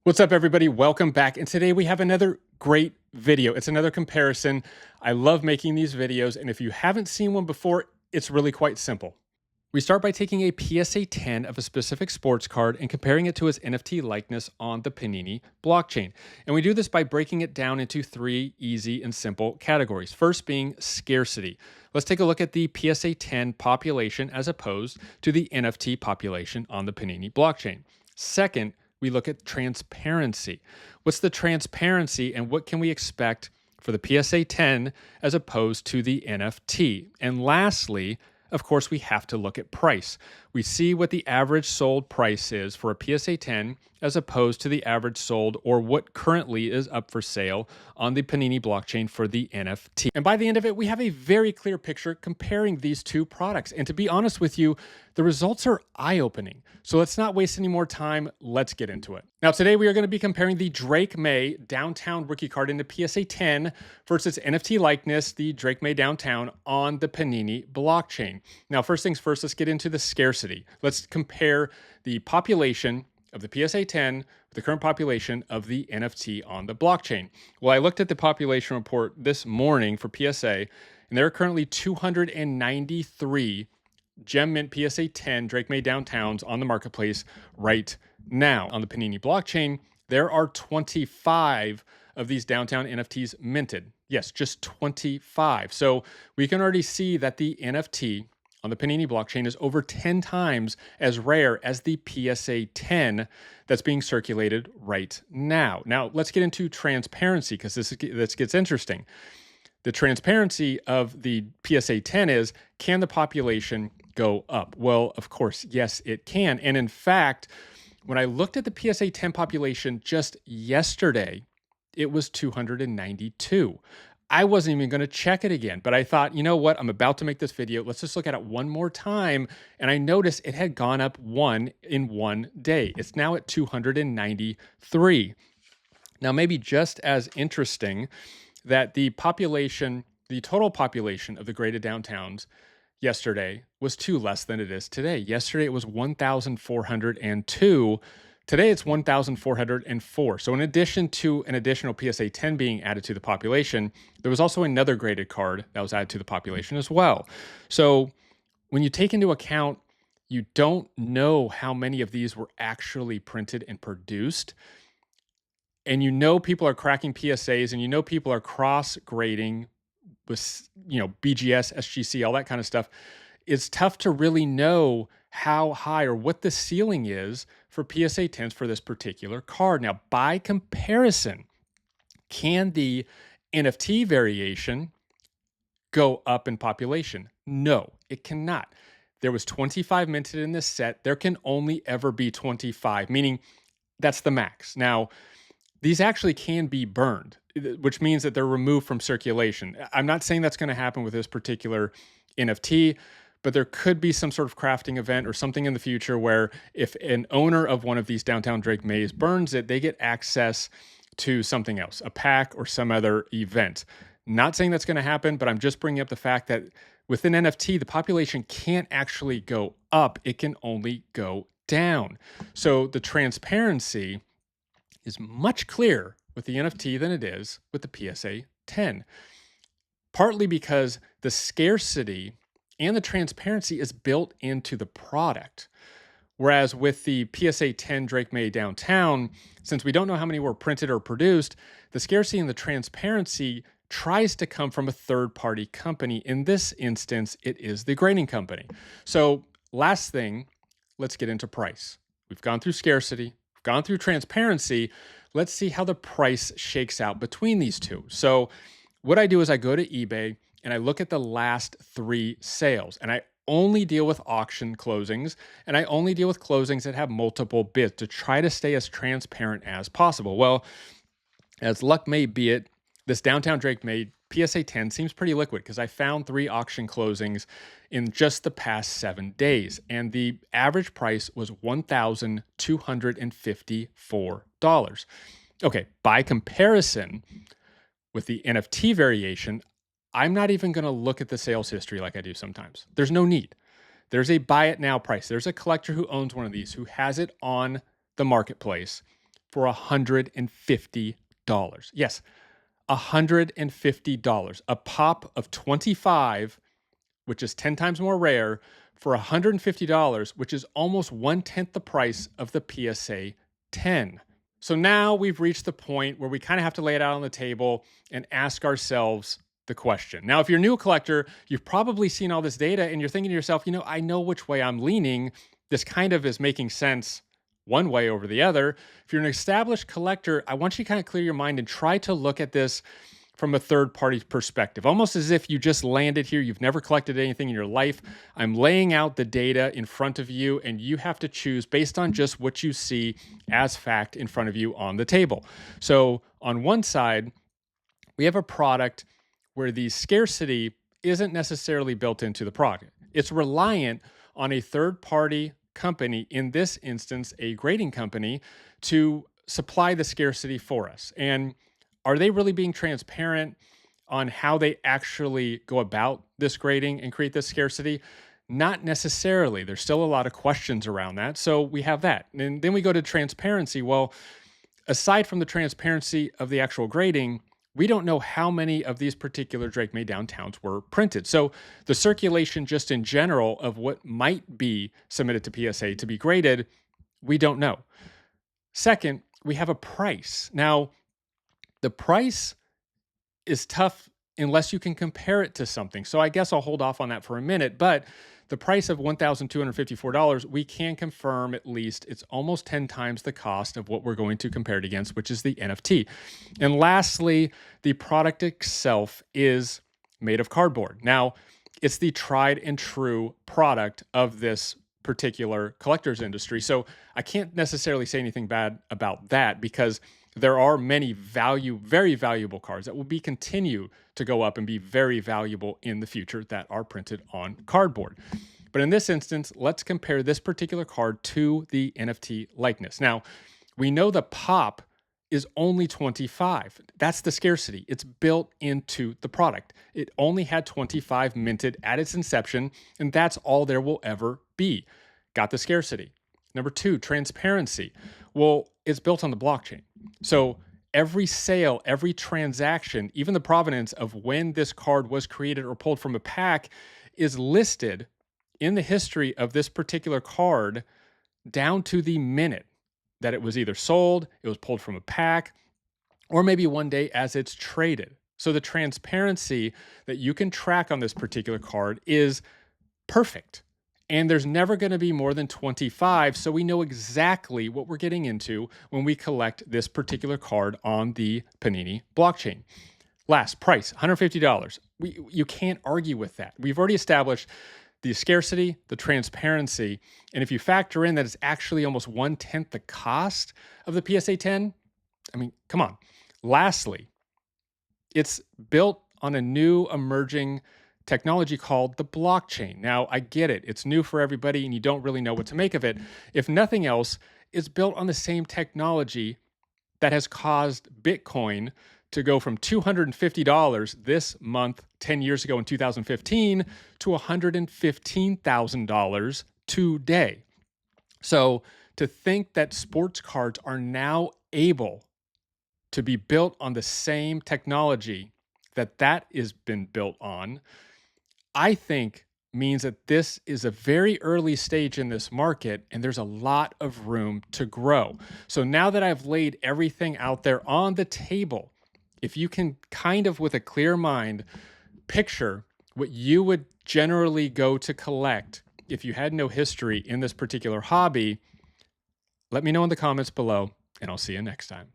What's up, everybody? Welcome back. And today we have another great video. It's another comparison. I love making these videos. And if you haven't seen one before, it's really quite simple. We start by taking a PSA 10 of a specific sports card and comparing it to its NFT likeness on the Panini blockchain. And we do this by breaking it down into three easy and simple categories. First being scarcity. Let's take a look at the PSA 10 population as opposed to the NFT population on the Panini blockchain. Second, we look at transparency. What's the transparency and what can we expect for the PSA 10 as opposed to the NFT? And lastly, of course, we have to look at price. We see what the average sold price is for a PSA 10 as opposed to the average sold or what currently is up for sale on the Panini blockchain for the NFT. And by the end of it, we have a very clear picture comparing these two products. And to be honest with you, the results are eye-opening. So let's not waste any more time. Let's get into it. Now, today we are going to be comparing the Drake Maye Downtown rookie card in the PSA 10 versus NFT likeness, the Drake Maye Downtown on the Panini blockchain. Now, first things first, let's get into the scarcity. Let's compare the population of the PSA 10 with the current population of the NFT on the blockchain. Well, I looked at the population report this morning for PSA, and there are currently 293 Gem Mint PSA 10 Drake Maye Downtowns on the marketplace right now. On the Panini blockchain, there are 25 of these downtown NFTs minted. Yes, just 25. So we can already see that the NFT on the Panini blockchain is over 10 times as rare as the PSA 10 that's being circulated right now. Now, let's get into transparency because this gets interesting. The transparency of the PSA 10 is, can the population go up? Well, of course, yes, it can. And in fact, when I looked at the PSA 10 population just yesterday, it was 292. I wasn't even going to check it again, but I thought, you know what? I'm about to make this video. Let's just look at it one more time. And I noticed it had gone up one in one day. It's now at 293. Now, maybe just as interesting that the population, the total population of the graded downtowns yesterday was 2 less than it is today. Yesterday, it was 1,402. Today, it's 1,404. So in addition to an additional PSA 10 being added to the population, there was also another graded card that was added to the population as well. So when you take into account, you don't know how many of these were actually printed and produced. And you know people are cracking PSAs and you know people are cross-grading with, BGS, SGC, all that kind of stuff. It's tough to really know how high or what the ceiling is for PSA 10s for this particular card. Now, by comparison, can the NFT variation go up in population? No, it cannot. There was 25 minted in this set. There can only ever be 25, meaning that's the max. Now, these actually can be burned, which means that they're removed from circulation. I'm not saying that's going to happen with this particular NFT, but there could be some sort of crafting event or something in the future where if an owner of one of these downtown Drake Mayes burns it, they get access to something else, a pack or some other event. Not saying that's going to happen, but I'm just bringing up the fact that with an NFT, the population can't actually go up. It can only go down. So the transparency is much clearer with the NFT than it is with the PSA 10, partly because the scarcity and the transparency is built into the product. Whereas with the PSA 10 Drake Maye Downtown, since we don't know how many were printed or produced, the scarcity and the transparency tries to come from a third-party company. In this instance, it is the grading company. So last thing, let's get into price. We've gone through scarcity, we've gone through transparency. Let's see how the price shakes out between these two. So what I do is I go to eBay and I look at the last 3 sales, and I only deal with auction closings, and I only deal with closings that have multiple bids to try to stay as transparent as possible. Well, as luck may be it, this Downtown Drake Maye PSA 10 seems pretty liquid because I found 3 auction closings in just the past 7 days, and the average price was $1,254. Okay, by comparison with the NFT variation, I'm not even going to look at the sales history like I do sometimes. There's no need. There's a buy it now price. There's a collector who owns one of these who has it on the marketplace for $150. Yes, $150. A pop of 25, which is 10 times more rare, for $150, which is almost 1/10 the price of the PSA 10. So now we've reached the point where we kind of have to lay it out on the table and ask ourselves the question. Now, if you're a new collector, you've probably seen all this data and you're thinking to yourself, I know which way I'm leaning. This kind of is making sense one way over the other. If you're an established collector, I want you to kind of clear your mind and try to look at this from a third-party perspective, almost as if you just landed here, you've never collected anything in your life. I'm laying out the data in front of you, and you have to choose based on just what you see as fact in front of you on the table. So on one side, we have a product where the scarcity isn't necessarily built into the product. It's reliant on a third-party company, in this instance, a grading company, to supply the scarcity for us. And are they really being transparent on how they actually go about this grading and create this scarcity? Not necessarily. There's still a lot of questions around that. So we have that. And then we go to transparency. Well, aside from the transparency of the actual grading, we don't know how many of these particular Drake May downtowns were printed. So the circulation just in general of what might be submitted to PSA to be graded, we don't know. Second, we have a price. Now, the price is tough unless you can compare it to something. So I guess I'll hold off on that for a minute, but the price of $1,254, we can confirm at least it's almost 10 times the cost of what we're going to compare it against, which is the NFT. And lastly, the product itself is made of cardboard. Now, it's the tried and true product of this particular collector's industry. So I can't necessarily say anything bad about that because there are many very valuable cards that will be continue to go up and be very valuable in the future that are printed on cardboard. But in this instance, let's compare this particular card to the NFT likeness. Now, we know the pop is only 25. That's the scarcity. It's built into the product. It only had 25 minted at its inception, and that's all there will ever be. Got the scarcity. Number two, transparency. Well, it's built on the blockchain. So every sale, every transaction, even the provenance of when this card was created or pulled from a pack is listed in the history of this particular card down to the minute that it was either sold, it was pulled from a pack, or maybe one day as it's traded. So the transparency that you can track on this particular card is perfect. And there's never going to be more than 25, so we know exactly what we're getting into when we collect this particular card on the Panini blockchain. Last, price, $150. You can't argue with that. We've already established the scarcity, the transparency, and if you factor in that it's actually almost 1/10 the cost of the PSA 10, I mean, come on. Lastly, it's built on a new emerging technology called the blockchain. Now, I get it. It's new for everybody and you don't really know what to make of it. If nothing else, it's built on the same technology that has caused Bitcoin to go from $250 this month, 10 years ago in 2015, to $115,000 today. So to think that sports cards are now able to be built on the same technology that has been built on, I think means that this is a very early stage in this market and there's a lot of room to grow. So now that I've laid everything out there on the table, if you can kind of with a clear mind picture what you would generally go to collect if you had no history in this particular hobby, let me know in the comments below and I'll see you next time.